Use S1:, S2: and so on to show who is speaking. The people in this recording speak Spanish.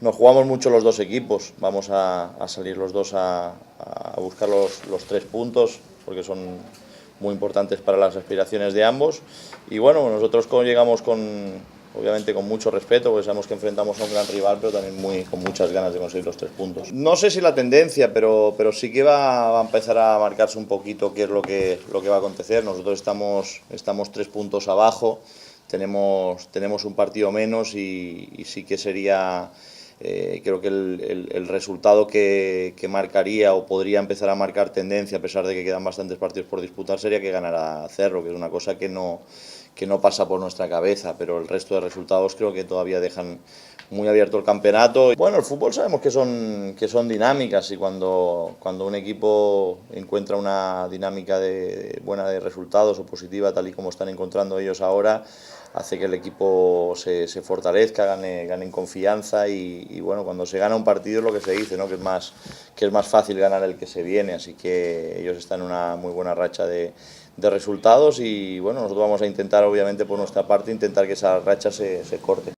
S1: nos jugamos mucho los dos equipos, vamos a salir los dos a buscar los 3 puntos, porque son muy importantes para las aspiraciones de ambos. Y bueno, nosotros llegamos obviamente con mucho respeto, porque sabemos que enfrentamos a un gran rival, pero también con muchas ganas de conseguir los 3 puntos. No sé si la tendencia, pero sí que va a empezar a marcarse un poquito qué es lo que va a acontecer. Nosotros estamos 3 puntos abajo, tenemos un partido menos y sí que sería... creo que el resultado que marcaría o podría empezar a marcar tendencia, a pesar de que quedan bastantes partidos por disputar, sería que ganara Cerro, que es una cosa que no pasa por nuestra cabeza, pero el resto de resultados creo que todavía dejan muy abierto el campeonato. Bueno, el fútbol sabemos que son dinámicas, y cuando un equipo encuentra una dinámica buena de resultados o positiva, tal y como están encontrando ellos ahora, hace que el equipo se fortalezca, gane en confianza y bueno, cuando se gana un partido es lo que se dice, ¿no? que es más fácil ganar el que se viene, así que ellos están en una muy buena racha de resultados y bueno, nosotros vamos a intentar, obviamente por nuestra parte, intentar que esa racha se corte.